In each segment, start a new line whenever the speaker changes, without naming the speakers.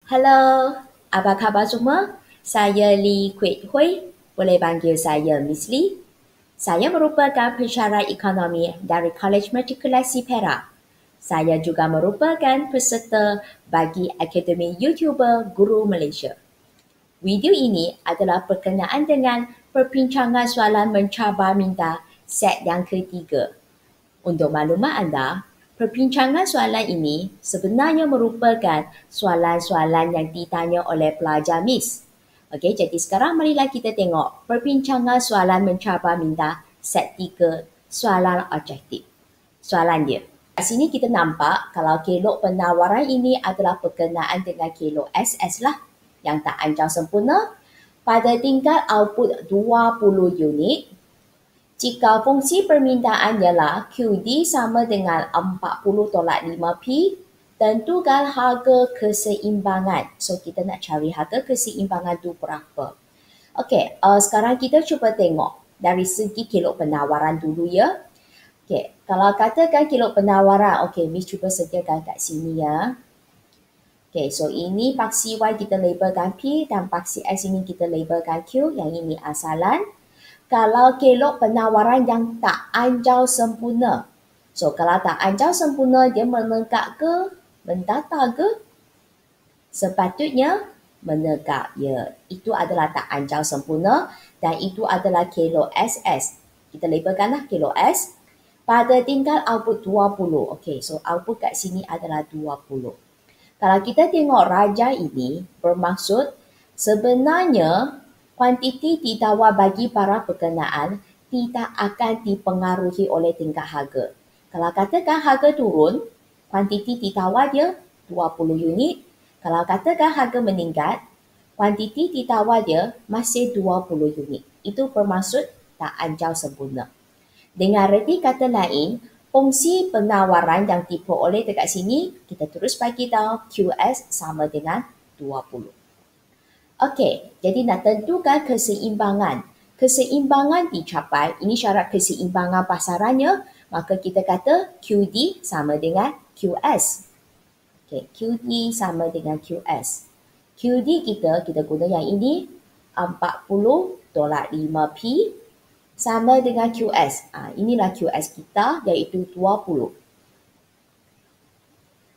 Halo, apa khabar semua? Saya Lee Kuet Hui, boleh panggil saya Miss Lee. Saya merupakan pensyarah ekonomi dari College Matrikulasi Perak. Saya juga merupakan peserta bagi Akademi YouTuber Guru Malaysia. Video ini adalah berkenaan dengan perbincangan soalan mencabar minda set yang ketiga. Untuk maklumat anda, perbincangan soalan ini sebenarnya merupakan soalan-soalan yang ditanya oleh pelajar MIS. Okey, jadi sekarang marilah kita tengok perbincangan soalan mencabar minda set 3 soalan objektif. Soalan dia. Kat sini kita nampak kalau kelok penawaran ini adalah berkenaan dengan kelok SS lah yang tak anjau sempurna pada tingkat output 20 unit. Jika fungsi permintaan ialah QD sama dengan 40.5p, tentukan harga keseimbangan. So, kita nak cari harga keseimbangan tu berapa. Okey, sekarang kita cuba tengok dari segi kelok penawaran dulu ya. Okey, kalau katakan kelok penawaran, okey, Miss cuba sediakan kat sini ya. Okey, so ini paksi Y kita labelkan P dan paksi X ini kita labelkan Q. Yang ini asalan. Kalau kelok penawaran yang tak anjau sempurna. So, kalau tak anjau sempurna, dia menegak ke? Mendata ke? Sepatutnya menegak. Ya, itu adalah tak anjau sempurna dan itu adalah kelok SS. Kita labelkanlah kelok S pada tingkat output 20. Okey, so output kat sini adalah 20. Kalau kita tengok raja ini bermaksud sebenarnya kuantiti ditawar bagi para berkenaan tidak akan dipengaruhi oleh tingkat harga. Kalau katakan harga turun, kuantiti ditawar dia 20 unit. Kalau katakan harga meningkat, kuantiti ditawar dia masih 20 unit. Itu bermaksud tak anjau sempurna. Dengan reti kata lain, fungsi penawaran yang diperoleh dekat sini, kita terus bagi tahu QS sama dengan 20. Okey, jadi nak tentukan keseimbangan. Keseimbangan dicapai, ini syarat keseimbangan pasarannya, maka kita kata QD sama dengan QS. Okey, QD sama dengan QS. QD kita guna yang ini 40.5p sama dengan QS. Inilah QS kita iaitu 20.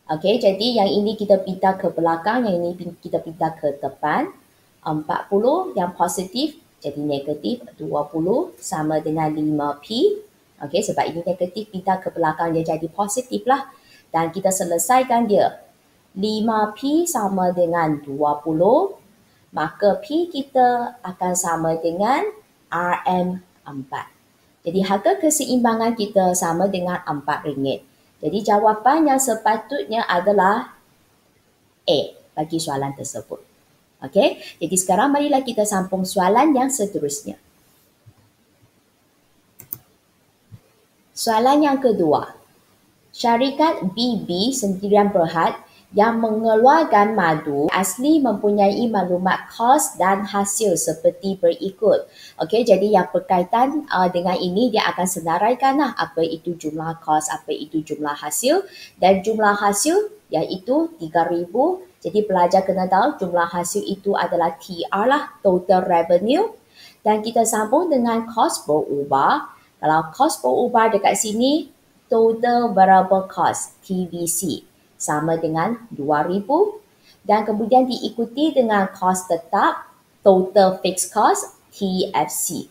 Okey, jadi yang ini kita pindah ke belakang, yang ini kita pindah ke depan. 40 yang positif jadi negatif 20 sama dengan 5p. Okey, sebab ini negatif pindah ke belakang dia jadi positif lah. Dan kita selesaikan dia. 5p sama dengan 20, maka p kita akan sama dengan RM4. Jadi harga keseimbangan kita sama dengan RM4. Jadi jawapan yang sepatutnya adalah A bagi soalan tersebut. Okey, jadi sekarang marilah kita sambung soalan yang seterusnya. Soalan yang kedua. Syarikat BB Sendirian Berhad yang mengeluarkan madu asli mempunyai maklumat kos dan hasil seperti berikut. Okey, jadi yang berkaitan dengan ini dia akan senaraikanlah apa itu jumlah kos, apa itu jumlah hasil dan jumlah hasil iaitu 3,000. Jadi pelajar kena tahu jumlah hasil itu adalah TR lah, total revenue. Dan kita sambung dengan kos berubah. Kalau kos berubah dekat sini, total variable cost, TVC, sama dengan 2,000. Dan kemudian diikuti dengan kos tetap, total fixed cost, TFC,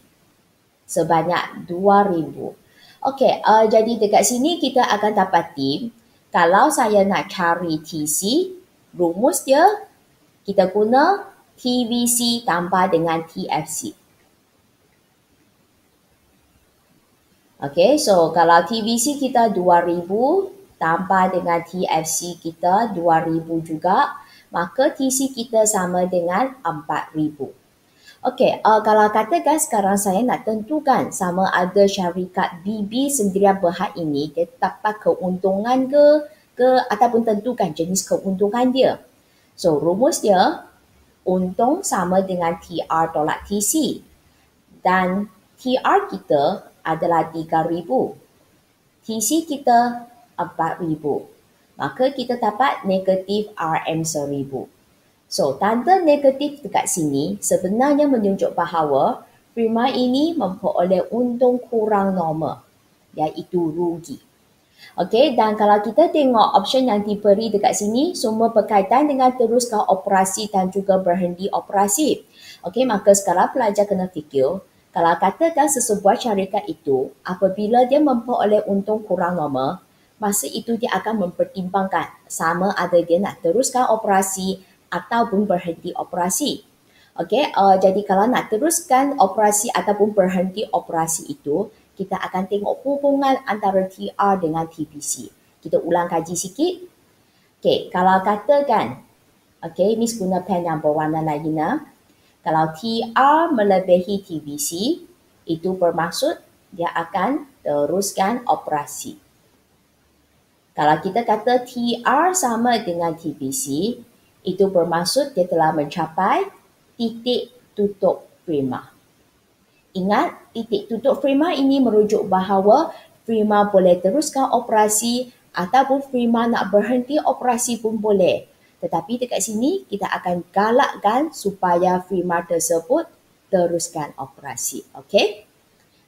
sebanyak 2,000. Okey, jadi dekat sini kita akan dapati, kalau saya nak cari TC, rumus dia kita guna TVC tambah dengan TFC. Okey, so kalau TVC kita 2,000 tambah dengan TFC kita 2,000 juga, maka TC kita sama dengan 4,000. Okey, kalau katakan sekarang saya nak tentukan sama ada syarikat BB Sendirian Berhad ini dia dapat keuntungan ke ataupun tentukan jenis keuntungan dia. So, rumus dia untung sama dengan TR tolak TC. Dan TR kita adalah 3,000. TC kita 4,000. Maka kita dapat negatif RM1,000. So, tanda negatif dekat sini sebenarnya menunjuk bahawa firma ini memperoleh untung kurang normal, iaitu rugi. Okey, dan kalau kita tengok option yang diberi dekat sini, semua berkaitan dengan teruskan operasi dan juga berhenti operasi. Okey, maka sekarang pelajar kena fikir, kalau katakan sesebuah syarikat itu, apabila dia memperoleh untung kurang normal, masa itu dia akan mempertimbangkan sama ada dia nak teruskan operasi ataupun berhenti operasi. Okey, jadi kalau nak teruskan operasi ataupun berhenti operasi itu, kita akan tengok hubungan antara TR dengan TVC. Kita ulang kaji sikit. Okey, kalau katakan, okey, Miss guna pen yang berwarna lain. Kalau TR melebihi TVC, itu bermaksud dia akan teruskan operasi. Kalau kita kata TR sama dengan TVC, itu bermaksud dia telah mencapai titik tutup firma. Ingat, titik tutup firma ini merujuk bahawa firma boleh teruskan operasi ataupun firma nak berhenti operasi pun boleh. Tetapi dekat sini kita akan galakkan supaya firma tersebut teruskan operasi. Okey?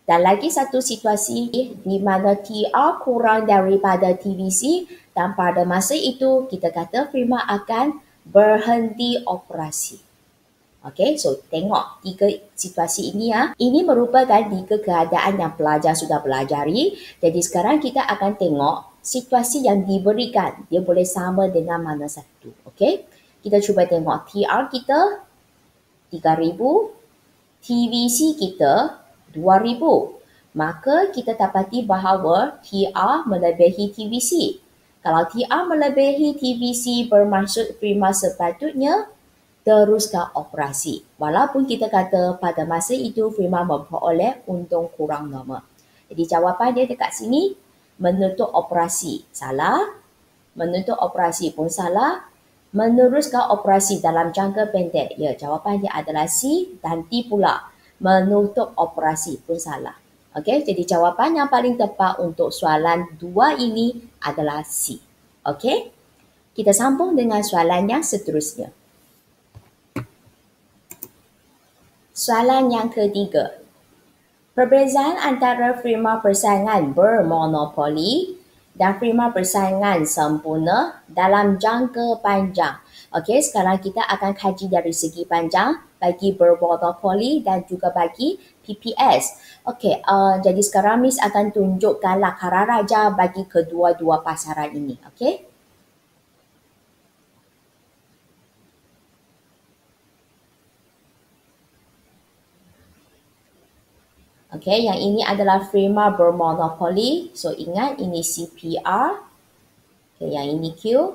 Dan lagi satu situasi di mana TR kurang daripada TVC dan pada masa itu kita kata firma akan berhenti operasi. Okey, so tengok tiga situasi ini ya. Ini merupakan tiga keadaan yang pelajar sudah pelajari. Jadi sekarang kita akan tengok situasi yang diberikan. Dia boleh sama dengan mana satu. Okey, kita cuba tengok TR kita 3,000, TVC kita 2,000. Maka kita dapati bahawa TR melebihi TVC. Kalau TR melebihi TVC bermaksud firma sepatutnya teruskan operasi. Walaupun kita kata pada masa itu firma memperoleh untung kurang normal. Jadi jawapan dia dekat sini, menutup operasi salah, menutup operasi pun salah, meneruskan operasi dalam jangka pendek. Ya, jawapan dia adalah C dan D pula. Menutup operasi pun salah. Okey, jadi jawapan yang paling tepat untuk soalan 2 ini adalah C. Okey? Kita sambung dengan soalan yang seterusnya. Soalan yang ketiga. Perbezaan antara firma persaingan bermonopoli dan firma persaingan sempurna dalam jangka panjang. Okey, sekarang kita akan kaji dari segi panjang bagi bermonopoli dan juga bagi PPS. Okey, jadi sekarang Miss akan tunjukkan lakaran raja bagi kedua-dua pasaran ini. Okey? Okey, yang ini adalah firma bermonopoli. So, ingat ini CPR. Okay, yang ini Q.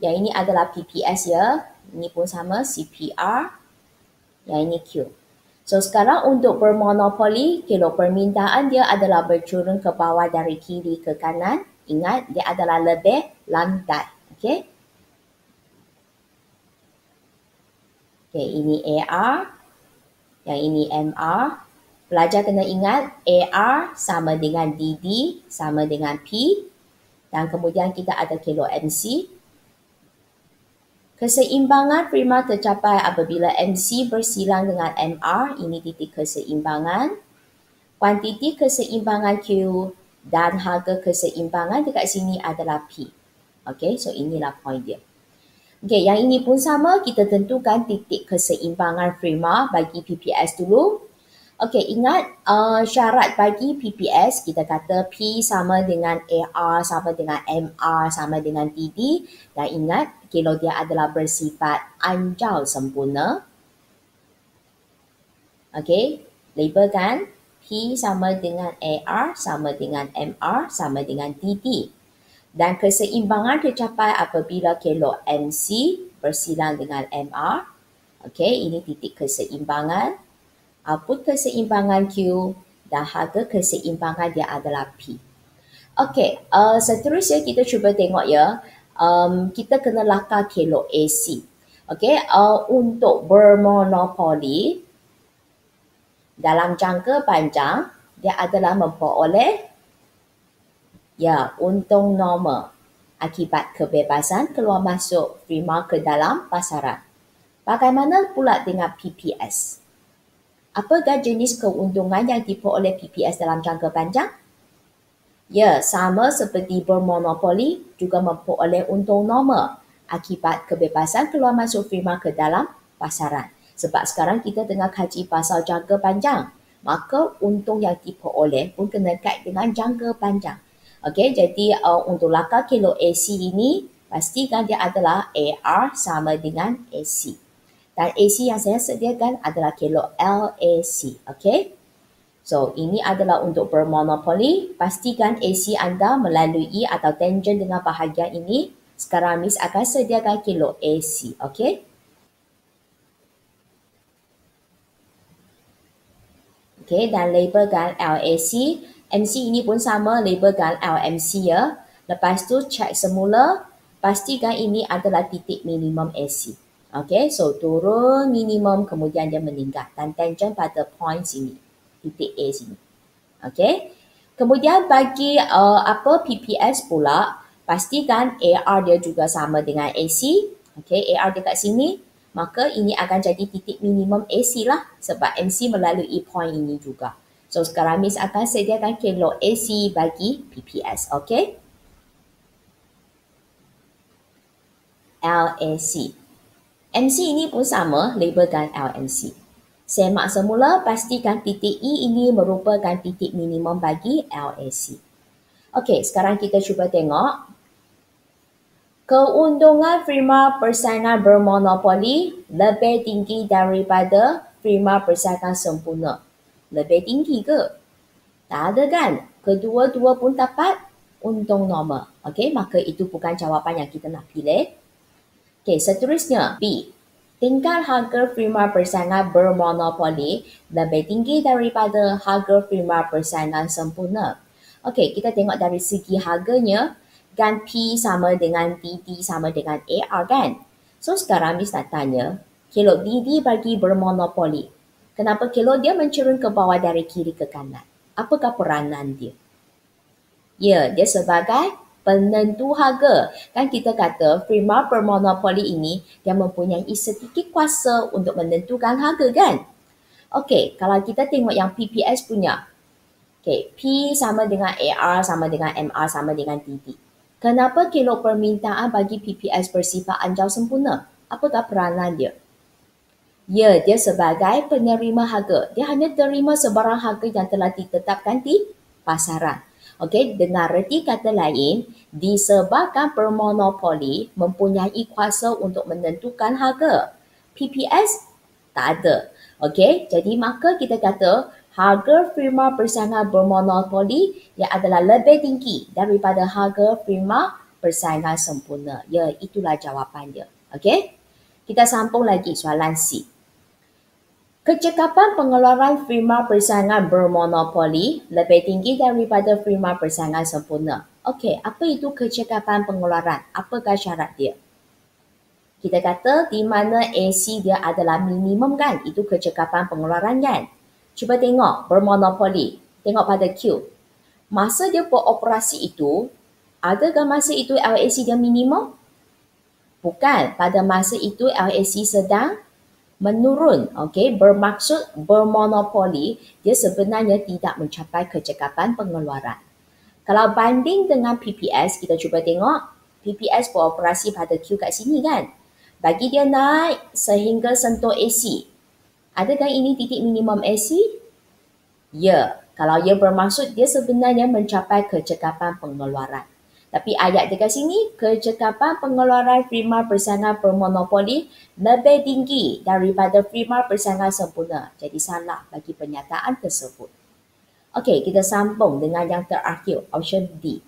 Yang ini adalah PPS ya. Ini pun sama CPR. Yang ini Q. So, sekarang untuk bermonopoli, kalau permintaan dia adalah bercurun ke bawah dari kiri ke kanan, ingat dia adalah lebih landai. Okey. Okey, ini AR. Yang ini MR. Pelajar kena ingat AR sama dengan DD sama dengan P dan kemudian kita ada kilo MC. Keseimbangan firma tercapai apabila MC bersilang dengan MR, ini titik keseimbangan. Kuantiti keseimbangan Q dan harga keseimbangan dekat sini adalah P. Okey, so inilah point dia. Okey, yang ini pun sama, kita tentukan titik keseimbangan firma bagi PPS dulu. Okey, ingat syarat bagi PPS, kita kata P sama dengan AR sama dengan MR sama dengan DD. Dan ingat, kalau dia adalah bersifat anjal sempurna. Okey, labelkan P sama dengan AR sama dengan MR sama dengan DD. Dan keseimbangan tercapai apabila kalau MC bersilang dengan MR. Okey, ini titik keseimbangan. Output keseimbangan Q dan harga keseimbangan dia adalah P. Okey, seterusnya kita cuba tengok ya. Kita kena lakar kilo AC. Okey, untuk bermonopoli dalam jangka panjang, dia adalah memperoleh untung normal akibat kebebasan keluar masuk firma ke dalam pasaran. Bagaimana pula dengan PPS? Apakah jenis keuntungan yang diperoleh PPS dalam jangka panjang? Ya, sama seperti bermonopoli juga memperoleh untung normal akibat kebebasan keluar masuk firma ke dalam pasaran. Sebab sekarang kita tengah kaji pasal jangka panjang, maka untung yang diperoleh pun kena kait dengan jangka panjang. Okey, jadi untuk lakar kilo AC ini, pastikan dia adalah AR sama dengan AC. Dan AC yang saya sediakan adalah kilo LAC. Okey. So, ini adalah untuk bermonopoli. Pastikan AC anda melalui atau tangent dengan bahagian ini. Sekarang Miss akan sediakan kilo AC. Okey? Okey, dan labelkan LAC. MC ini pun sama, labelkan LMC ya. Lepas tu, check semula. Pastikan ini adalah titik minimum AC. Okey, so turun minimum, kemudian dia meningkat. Dan tangent pada point sini. Titik A sini. Okey. Kemudian bagi PPS pula, pastikan AR dia juga sama dengan AC. Okey, AR dekat sini, maka ini akan jadi titik minimum AC lah sebab MC melalui point ini juga. So sekarang Miss akan sediakan kilo AC bagi PPS. Okey. LAC. MC ini pun sama, labelkan LMC. Semak semula, pastikan titik E ini merupakan titik minimum bagi LAC. Okey, sekarang kita cuba tengok. Keuntungan firma persaingan bermonopoli lebih tinggi daripada firma persaingan sempurna. Lebih tinggi ke? Tak ada kan? Kedua-dua pun dapat untung normal. Okey, maka itu bukan jawapan yang kita nak pilih. Okey, seterusnya B. Tingkat harga firma persaingan bermonopoli lebih tinggi daripada harga firma persaingan sempurna. Okey, kita tengok dari segi harganya, kan P sama dengan DD sama dengan AR kan? So sekarang Miss nak tanya, kilo DD bagi bermonopoli, kenapa kilo dia mencerun ke bawah dari kiri ke kanan? Apakah peranan dia? Ya, dia sebagai penentu harga. Kan kita kata firma bermonopoli ini dia mempunyai sedikit kuasa untuk menentukan harga kan? Okey, kalau kita tengok yang PPS punya. Okey, P sama dengan AR sama dengan MR sama dengan DD. Kenapa kilo permintaan bagi PPS bersifat anjau sempurna? Apakah peranan dia? Ya, dia sebagai penerima harga. Dia hanya terima sebarang harga yang telah ditetapkan di pasaran. Okey, dengan reti kata lain, disebabkan bermonopoli mempunyai kuasa untuk menentukan harga. PPS tak ada. Okey, jadi maka kita kata harga firma persaingan bermonopoli yang adalah lebih tinggi daripada harga firma persaingan sempurna. Ya, itulah jawapan dia. Okey, kita sambung lagi soalan C. Kecekapan pengeluaran firma persaingan bermonopoli lebih tinggi daripada firma persaingan sempurna. Okey, apa itu kecekapan pengeluaran? Apakah syarat dia? Kita kata di mana AC dia adalah minimum kan? Itu kecekapan pengeluaran kan? Cuba tengok bermonopoli. Tengok pada Q. Masa dia beroperasi itu, adakah masa itu LAC dia minimum? Bukan. Pada masa itu LAC sedang menurun, okey, bermaksud bermonopoli, dia sebenarnya tidak mencapai kecekapan pengeluaran. Kalau banding dengan PPS, kita cuba tengok, PPS beroperasi pada Q kat sini kan. Bagi dia naik sehingga sentuh AC. Adakah ini titik minimum AC? Ya, kalau ia bermaksud dia sebenarnya mencapai kecekapan pengeluaran. Tapi ayat dekat sini, kecekapan pengeluaran firma persaingan bermonopoli lebih tinggi daripada firma persaingan sempurna. Jadi salah bagi pernyataan tersebut. Okey, kita sambung dengan yang terakhir, option D.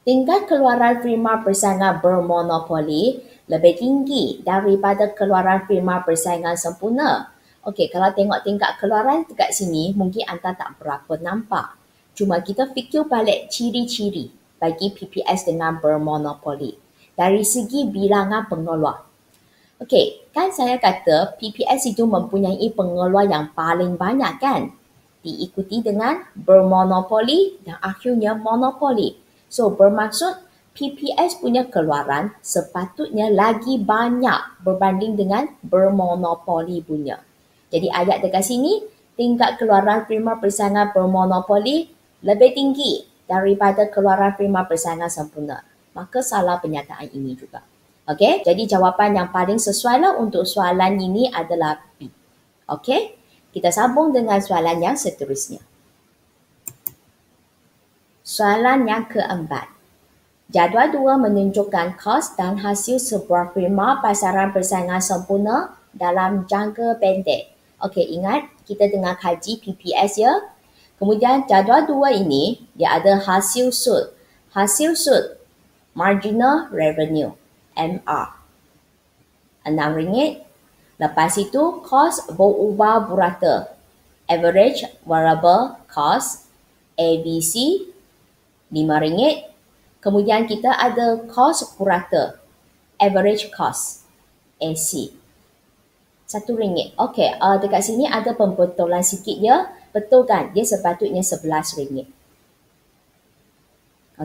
Tingkat keluaran firma persaingan bermonopoli lebih tinggi daripada keluaran firma persaingan sempurna. Okey, kalau tengok tingkat keluaran dekat sini, mungkin anda tak berapa nampak. Cuma kita fikir balik ciri-ciri bagi PPS dengan bermonopoli dari segi bilangan pengeluar. Okey, kan saya kata PPS itu mempunyai pengeluar yang paling banyak kan? Diikuti dengan bermonopoli dan akhirnya monopoli. So, bermaksud PPS punya keluaran sepatutnya lagi banyak berbanding dengan bermonopoli punya. Jadi ayat dekat sini, tingkat keluaran firma persaingan bermonopoli lebih tinggi daripada keluaran firma persaingan sempurna. Maka salah pernyataan ini juga. Okey, jadi jawapan yang paling sesuai lah untuk soalan ini adalah B. Okey, kita sambung dengan soalan yang seterusnya. Soalan yang keempat. Jadual 2 menunjukkan kos dan hasil sebuah firma pasaran persaingan sempurna dalam jangka pendek. Okey, ingat kita tengah kaji PPS ya. Kemudian jadual 2 ini dia ada hasil sud. Hasil sud marginal revenue MR RM6. Lepas itu kos berubah burata. Average variable cost ABC RM5. Kemudian kita ada kos purata, average cost, AC, RM1. Okey, dekat sini ada pembetulan sikit ya. Betul kan? Dia sepatutnya RM11.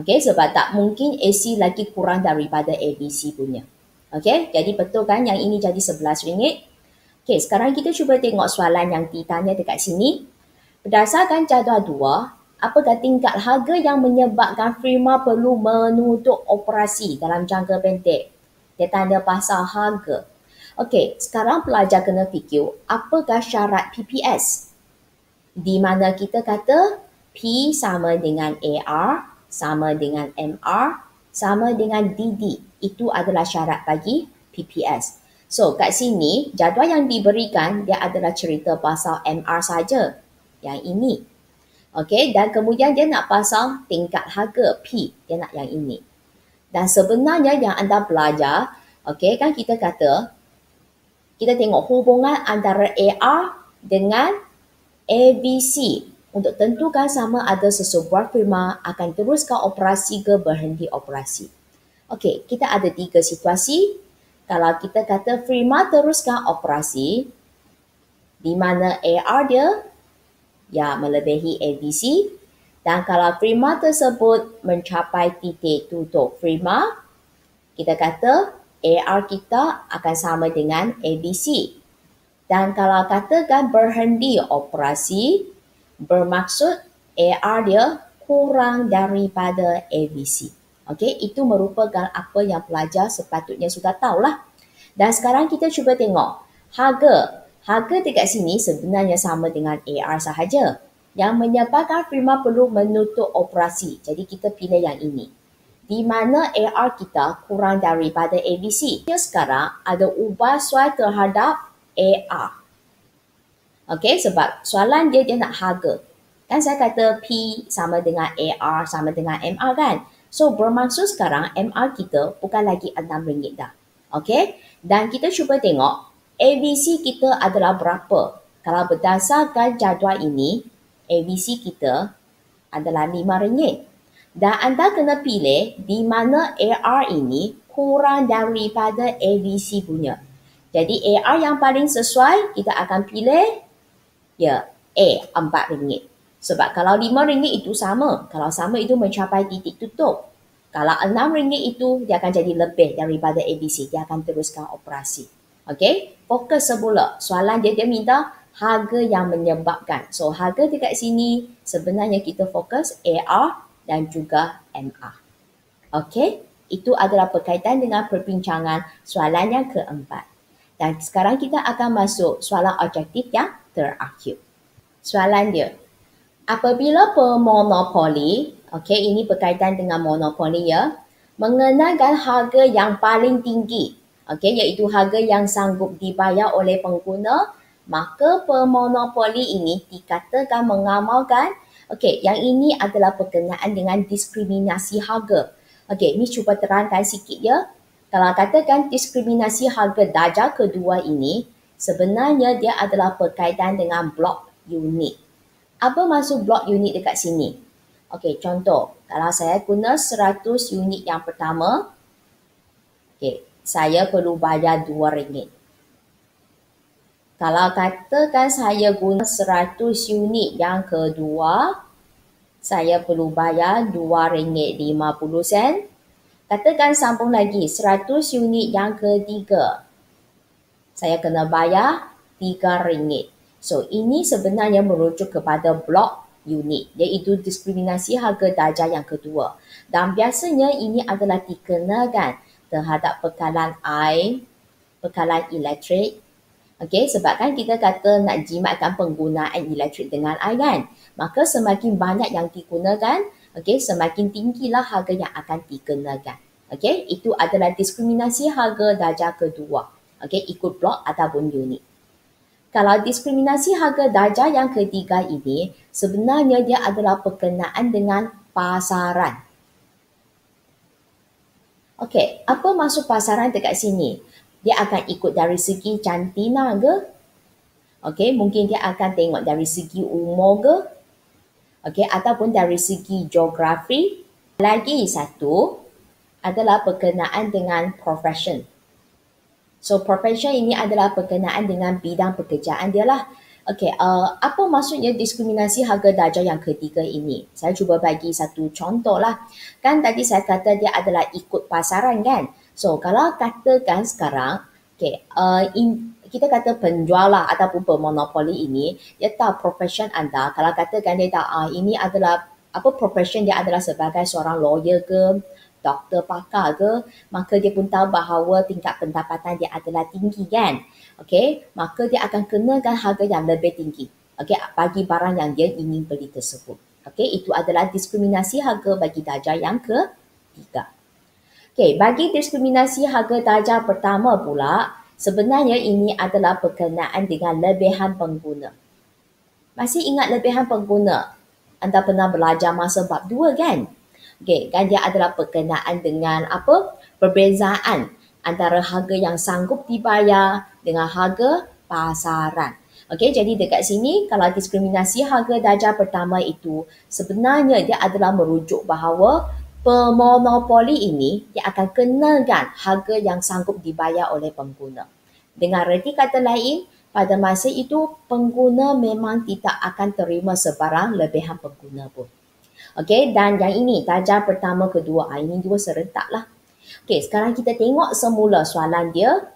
Okey, sebab tak mungkin AC lagi kurang daripada ABC punya. Okey, jadi betul kan yang ini jadi RM11. Okey, sekarang kita cuba tengok soalan yang ditanya dekat sini. Berdasarkan jadual 2, apakah tingkat harga yang menyebabkan firma perlu menutup operasi dalam jangka pendek? Dia tanya pasal harga. Okey, sekarang pelajar kena fikir apakah syarat PPS? Di mana kita kata P sama dengan AR, sama dengan MR, sama dengan DD. Itu adalah syarat bagi PPS. So, kat sini jadual yang diberikan dia adalah cerita pasal MR saja. Yang ini. Okey, dan kemudian dia nak pasang tingkat harga P, dia nak yang ini. Dan sebenarnya yang anda belajar, okey kan kita kata kita tengok hubungan antara AR dengan ABC untuk tentukan sama ada sesebuah firma akan teruskan operasi ke berhenti operasi. Okey, kita ada 3 situasi. Kalau kita kata firma teruskan operasi di mana AR dia ya melebihi ABC, dan kalau firma tersebut mencapai titik tutup firma, kita kata AR kita akan sama dengan ABC. Dan kalau katakan berhenti operasi, bermaksud AR dia kurang daripada ABC. Okey, itu merupakan apa yang pelajar sepatutnya sudah tahulah. Dan sekarang kita cuba tengok harga. Harga dekat sini sebenarnya sama dengan AR sahaja. Yang menyebabkan firma perlu menutup operasi. Jadi kita pilih yang ini. Di mana AR kita kurang daripada ABC. Sekarang ada ubah soal terhadap AR. Okey, sebab soalan dia nak harga. Kan saya kata P sama dengan AR sama dengan MR kan? So bermaksud sekarang MR kita bukan lagi RM6 dah. Okey? Dan kita cuba tengok ABC kita adalah berapa? Kalau berdasarkan jadual ini, ABC kita adalah RM5. Dan anda kena pilih di mana AR ini kurang daripada ABC punya. Jadi AR yang paling sesuai, kita akan pilih ya A, RM4. Sebab kalau RM5 itu sama. Kalau sama itu mencapai titik tutup. Kalau RM6 itu, dia akan jadi lebih daripada ABC. Dia akan teruskan operasi. Okey, fokus semula. Soalan dia minta harga yang menyebabkan. So, harga dekat sini sebenarnya kita fokus AR dan juga MR. Okey, itu adalah berkaitan dengan perbincangan soalan yang keempat. Dan sekarang kita akan masuk soalan objektif yang terakhir. Soalan dia, apabila pemonopoli, okey, ini berkaitan dengan monopoli ya, mengenakan harga yang paling tinggi, okey, iaitu harga yang sanggup dibayar oleh pengguna, maka pemonopoli ini dikatakan mengamalkan, okey, yang ini adalah berkenaan dengan diskriminasi harga. Okey, ini cuba terangkan sikit ya. Kalau katakan diskriminasi harga darjah kedua ini, sebenarnya dia adalah berkaitan dengan blok unit. Apa maksud blok unit dekat sini? Okey, contoh, kalau saya guna 100 unit yang pertama, okey, saya perlu bayar RM2. Kalau katakan saya guna 100 unit yang kedua, saya perlu bayar RM2.50. Katakan sambung lagi 100 unit yang ketiga. Saya kena bayar RM3. So, ini sebenarnya merujuk kepada blok unit, iaitu diskriminasi harga darjah yang kedua. Dan biasanya ini adalah dikenakan terhadap bekalan air, bekalan elektrik. Okey, sebab kan kita kata nak jimatkan penggunaan elektrik dengan air kan. Maka semakin banyak yang digunakan, okey, semakin tinggilah harga yang akan dikenakan. Okey, itu adalah diskriminasi harga darjah kedua. Okey, ikut blok ataupun unit. Kalau diskriminasi harga darjah yang ketiga ini, sebenarnya dia adalah berkenaan dengan pasaran. Okey, apa maksud pasaran dekat sini? Dia akan ikut dari segi cantina ke? Okey, mungkin dia akan tengok dari segi umur ke? Okey, ataupun dari segi geografi. Lagi satu adalah berkenaan dengan profession. So, profession ini adalah berkenaan dengan bidang pekerjaan dia lah. Okey, apa maksudnya diskriminasi harga darjah yang ketiga ini? Saya cuba bagi satu contoh lah. Kan tadi saya kata dia adalah ikut pasaran kan? So, kalau katakan sekarang, okey, kita kata penjual lah ataupun pemonopoli ini, dia tahu profession anda. Kalau katakan dia tahu ini adalah, apa profession dia adalah sebagai seorang lawyer ke, doktor pakar ke, maka dia pun tahu bahawa tingkat pendapatan dia adalah tinggi kan. Okey, maka dia akan kenakan harga yang lebih tinggi. Okey, bagi barang yang dia ingin beli tersebut. Okey, itu adalah diskriminasi harga bagi darjah yang ketiga. Okey, bagi diskriminasi harga darjah pertama pula, sebenarnya ini adalah berkenaan dengan lebihan pengguna. Masih ingat lebihan pengguna? Anda pernah belajar masa bab 2 kan? Okey, kan dia adalah berkenaan dengan apa? Perbezaan antara harga yang sanggup dibayar dengan harga pasaran. Okey, jadi dekat sini kalau diskriminasi harga darjah pertama itu sebenarnya dia adalah merujuk bahawa pemonopoli ini dia akan kenakan harga yang sanggup dibayar oleh pengguna. Dengan reti kata lain, pada masa itu pengguna memang tidak akan terima sebarang lebihan pengguna pun. Okey, dan yang ini darjah pertama, kedua, ini dua serentak lah. Okey, sekarang kita tengok semula soalan dia.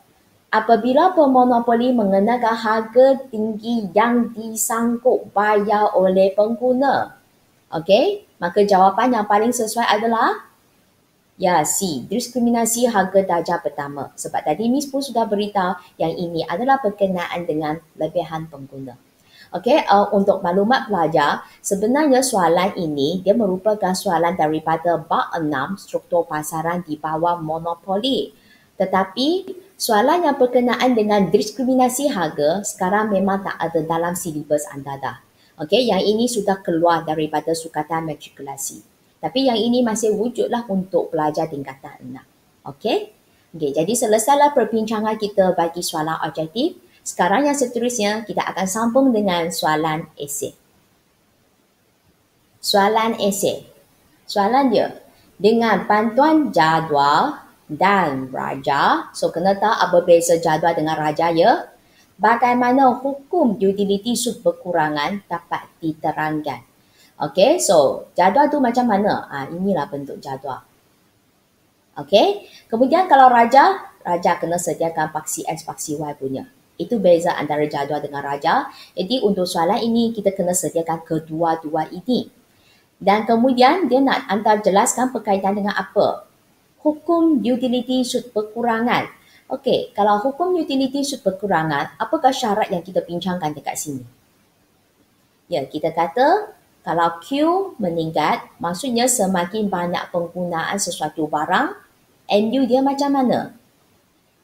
Apabila pemonopoli mengenakan harga tinggi yang disanggup bayar oleh pengguna. Okey, maka jawapan yang paling sesuai adalah ya, C. Diskriminasi harga darjah pertama. Sebab tadi Miss pun sudah beritahu yang ini adalah berkenaan dengan lebihan pengguna. Okey, untuk maklumat pelajar, sebenarnya soalan ini dia merupakan soalan daripada bab 6 struktur pasaran di bawah monopoli. Tetapi soalan yang berkenaan dengan diskriminasi harga sekarang memang tak ada dalam silibus anda dah. Okey, yang ini sudah keluar daripada sukatan matrikulasi. Tapi yang ini masih wujudlah untuk pelajar tingkatan 6. Okey? Okey, jadi selesailah perbincangan kita bagi soalan objektif. Sekarang yang seterusnya, kita akan sambung dengan soalan esei. Soalan esei. Soalan dia, dengan bantuan jadual dan raja, so kena tahu apa beza jadual dengan raja ya, bagaimana hukum utility sud berkurangan dapat diterangkan. Okey, so jadual tu macam mana? Inilah bentuk jadual. Okey, kemudian kalau raja kena sediakan paksi X, paksi Y punya. Itu beza antara jadual dengan raja. Jadi untuk soalan ini kita kena sediakan kedua-dua ini. Dan kemudian dia nak anda jelaskan berkaitan dengan apa? Hukum utility sud berkurangan. Okey, kalau hukum utility sud berkurangan, apakah syarat yang kita bincangkan dekat sini? Ya, kita kata kalau Q meningkat, maksudnya semakin banyak penggunaan sesuatu barang, MU dia macam mana?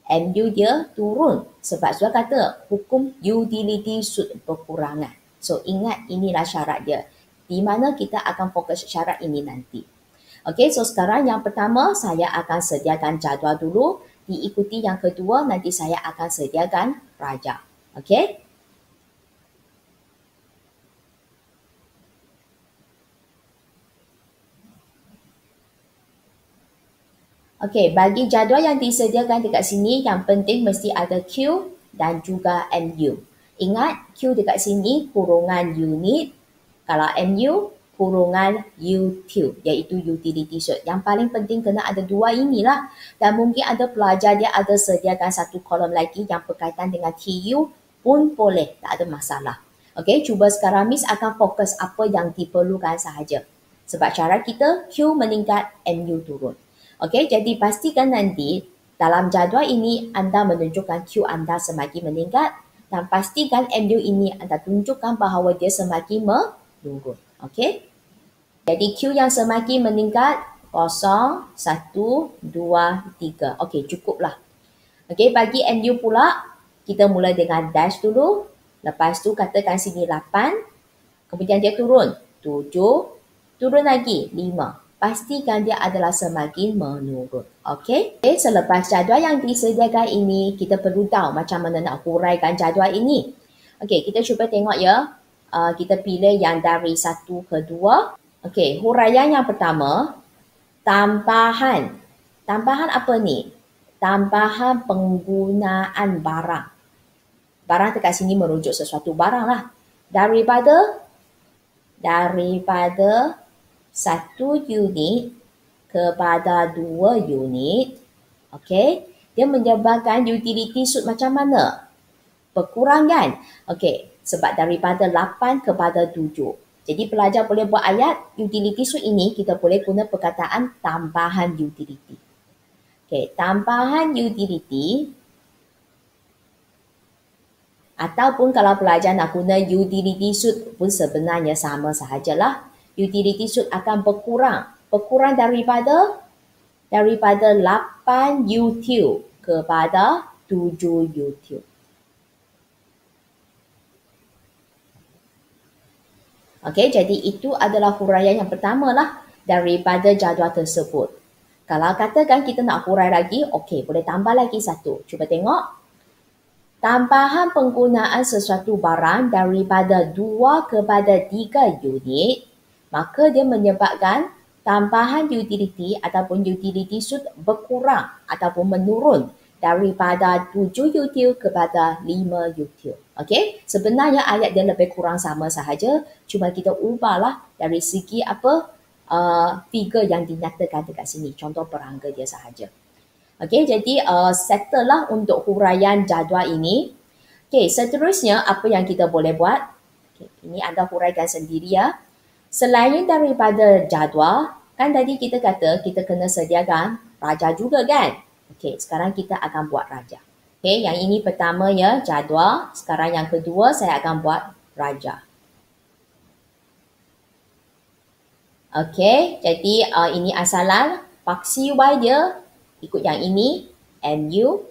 MU dia turun sebab sudah kata hukum utility sud berkurangan. So ingat inilah syarat dia. Di mana kita akan fokus syarat ini nanti. Okey, so sekarang yang pertama saya akan sediakan jadual dulu, diikuti yang kedua nanti saya akan sediakan raja. Okey? Okey, bagi jadual yang disediakan dekat sini, yang penting mesti ada Q dan juga MU. Ingat, Q dekat sini kurungan unit. Kalau MU, kurungan UTIL, iaitu utility suite. Yang paling penting kena ada dua inilah. Dan mungkin ada pelajar dia ada sediakan satu kolom lagi yang berkaitan dengan TU pun boleh, tak ada masalah. Okey, cuba sekarang Miss akan fokus apa yang diperlukan sahaja. Sebab cara kita Q meningkat, MU turun. Okey, jadi pastikan nanti dalam jadual ini anda menunjukkan Q anda semakin meningkat dan pastikan MU ini anda tunjukkan bahawa dia semakin menurun. Okey. Jadi Q yang semakin meningkat 0, 1, 2, 3. Okey, cukuplah. Okey, bagi MU pula kita mula dengan dash dulu. Lepas tu katakan sini 8. Kemudian dia turun 7. Turun lagi 5. Pastikan dia adalah semakin menurun. Okey. Selepas jadual yang disediakan ini, kita perlu tahu macam mana nak huraikan jadual ini. Okey, kita cuba tengok ya. Kita pilih yang dari 1 ke 2. Okey, huraian yang pertama, tambahan. Tambahan apa ni? Tambahan penggunaan barang. Barang dekat sini merujuk sesuatu barang lah. Daripada 1 unit kepada 2 unit, okey, dia menyebabkan utility suite macam mana? Berkurangan. Okey, sebab daripada 8 kepada 7. Jadi pelajar boleh buat ayat utility suite ini, kita boleh guna perkataan tambahan utility. Okey, tambahan utility ataupun kalau pelajar nak guna utility suite pun sebenarnya sama sahajalah. Utility suite akan berkurang. Berkurang daripada 8 util kepada 7 util. Okey, jadi itu adalah huraian yang pertama lah daripada jadual tersebut. Kalau katakan kita nak hurai lagi, okey, boleh tambah lagi satu. Cuba tengok. Tambahan penggunaan sesuatu barang daripada 2 kepada 3 unit, maka dia menyebabkan tambahan utility ataupun utility suite berkurang ataupun menurun daripada 7 util kepada 5 util. Okey, sebenarnya ayat dia lebih kurang sama sahaja, cuma kita ubahlah dari segi figure yang dinyatakan dekat sini, contoh perangga dia sahaja. Okey, jadi settle lah untuk huraian jadual ini. Okey, seterusnya apa yang kita boleh buat? Okay, ini anda huraikan sendiri ya. Selain daripada jadual, kan tadi kita kata kita kena sediakan raja juga kan? Okey, sekarang kita akan buat raja. Okey, yang ini pertama ya, jadual. Sekarang yang kedua saya akan buat raja. Okey, jadi ini asalan paksi Y dia ikut yang ini, MU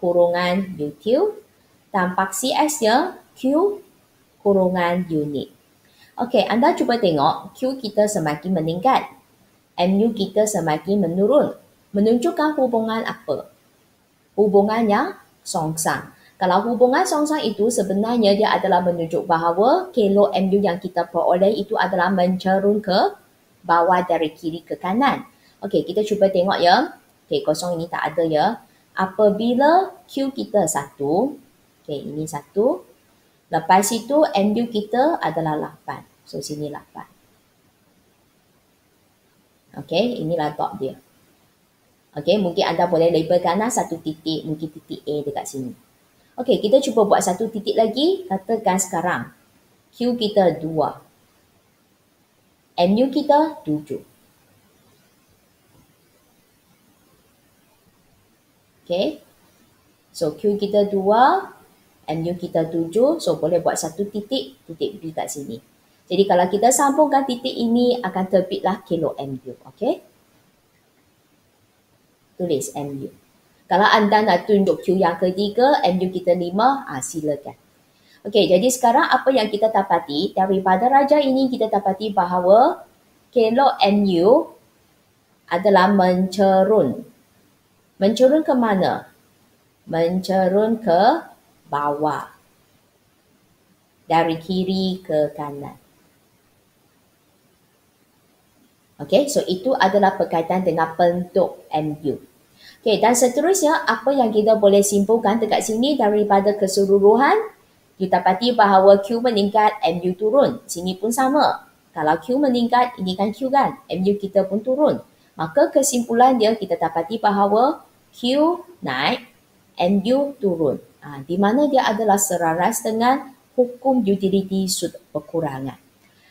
kurungan util, dan paksi S dia Q kurungan unit. Okey, anda cuba tengok Q kita semakin meningkat, MU kita semakin menurun. Menunjukkan hubungan apa? Hubungan yang songsang. Kalau hubungan songsang itu sebenarnya dia adalah menunjuk bahawa kilo MU yang kita peroleh itu adalah mencerun ke bawah dari kiri ke kanan. Okey, kita cuba tengok ya. Okey, kosong ini tak ada ya. Apabila Q kita 1, okey, ini 1. Lepas itu MU kita adalah 8. So, sini 8. Okey, inilah dot dia. Okey, mungkin anda boleh labelkanlah satu titik, mungkin titik A dekat sini. Okey, kita cuba buat satu titik lagi. Katakan sekarang, Q kita 2. MU kita 7. Okey, so Q kita 2, MU kita 7. So, boleh buat satu titik B kat sini. Jadi, kalau kita sambungkan titik ini, akan terbitlah kilo MU. Okey. Tulis MU. Kalau anda nak tunjuk Q yang ketiga, MU kita 5, silakan. Okey, jadi sekarang apa yang kita dapati? Daripada raja ini kita dapati bahawa kilo MU adalah mencerun. Mencerun ke mana? Mencerun ke bawah. Dari kiri ke kanan. Okey, so itu adalah berkaitan dengan bentuk MU. Okey, dan seterusnya apa yang kita boleh simpulkan dekat sini daripada keseluruhan? Kita dapati bahawa Q meningkat, MU turun. Sini pun sama. Kalau Q meningkat, ini kan Q kan, MU kita pun turun. Maka kesimpulan dia kita dapati bahawa Q naik, MU turun. Di mana dia adalah selaras dengan hukum utility sud perkurangan.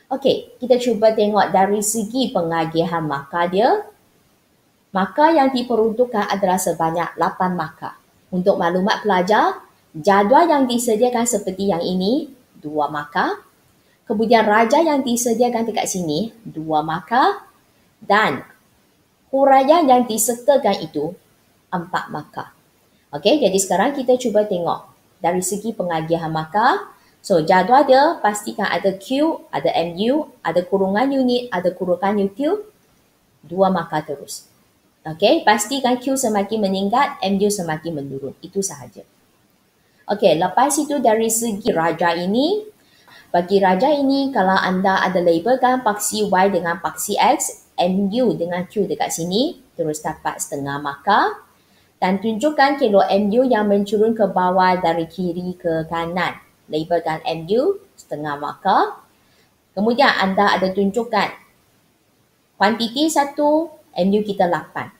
Okey, kita cuba tengok dari segi pengagihan markah dia. Markah yang diperuntukkan adalah sebanyak 8 markah. Untuk maklumat pelajar, jadual yang disediakan seperti yang ini, 2 markah. Kemudian raja yang disediakan dekat sini, 2 markah. Dan huraian yang disertakan itu, 4 markah. Okey, jadi sekarang kita cuba tengok dari segi pengagihan markah. So, jadual dia pastikan ada Q, ada MU, ada kurungan unit, ada kurungan util, 2 markah terus. Okey, pastikan Q semakin meningkat, MU semakin menurun. Itu sahaja. Okey, lepas itu dari segi raja ini, bagi raja ini kalau anda ada labelkan paksi Y dengan paksi X, MU dengan Q dekat sini, terus dapat setengah markah. Dan tunjukkan kilo MU yang mencurun ke bawah dari kiri ke kanan. Labelkan MU, setengah markah. Kemudian anda ada tunjukkan kuantiti 1, MU kita 8.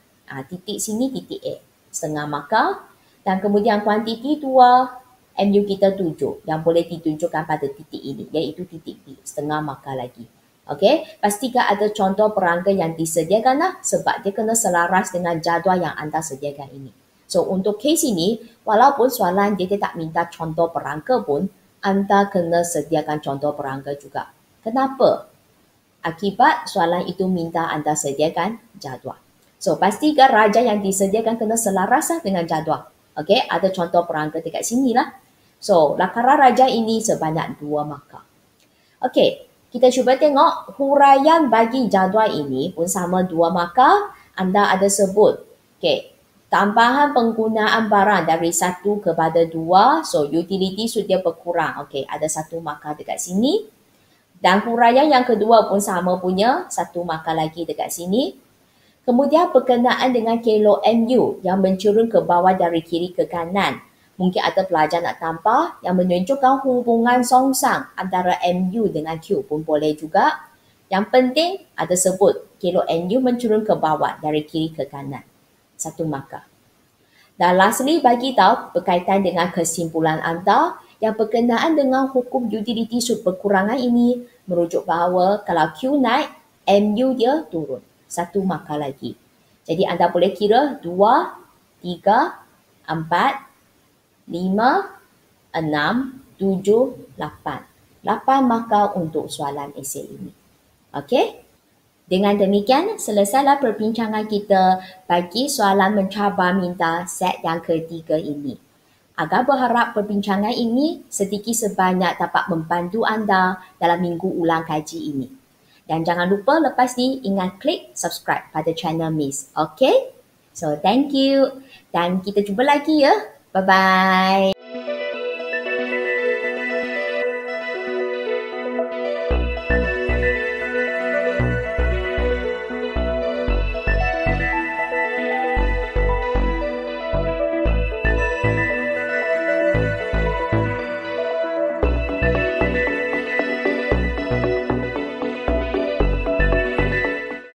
Titik sini titik A, setengah markah. Dan kemudian kuantiti 2, MU kita 7 yang boleh ditunjukkan pada titik ini, iaitu titik B, setengah markah lagi. Okey, pastikan ada contoh perangka yang disediakan lah, sebab dia kena selaras dengan jadual yang anda sediakan ini. So, untuk kes ini, walaupun soalan dia tak minta contoh perangka pun, anda kena sediakan contoh perangka juga. Kenapa? Akibat soalan itu minta anda sediakan jadual. So, pastikan raja yang disediakan kena selaras dengan jadual. Okey, ada contoh perangka dekat sini lah. So, lakaran raja ini sebanyak 2 markah. Okey, kita cuba tengok huraian bagi jadual ini pun sama 2 markah. Anda ada sebut, okey, tambahan penggunaan barang dari 1 kepada 2. So, utility sudah berkurang. Okey, ada 1 markah dekat sini. Dan huraian yang kedua pun sama punya, 1 markah lagi dekat sini. Kemudian berkenaan dengan kilo MU yang mencurun ke bawah dari kiri ke kanan. Mungkin ada pelajar nak tambah yang menunjukkan hubungan songsang antara MU dengan Q pun boleh juga. Yang penting ada sebut kilo MU mencurun ke bawah dari kiri ke kanan. 1 markah. Dan lastly bagi tahu berkaitan dengan kesimpulan anda yang berkenaan dengan hukum utility sud perkurangan ini merujuk bahawa kalau Q naik, MU dia turun. 1 markah lagi. Jadi anda boleh kira 2, 3, 4, 5, 6, 7, 8. 8 markah untuk soalan esei ini. Okey? Dengan demikian, selesailah perbincangan kita bagi soalan mencabar minta set yang ketiga ini. Agak berharap perbincangan ini sedikit sebanyak dapat membantu anda dalam minggu ulang kaji ini. Dan jangan lupa lepas ni ingat klik subscribe pada channel Miss. Okay? So, thank you. Dan kita jumpa lagi ya. Bye-bye.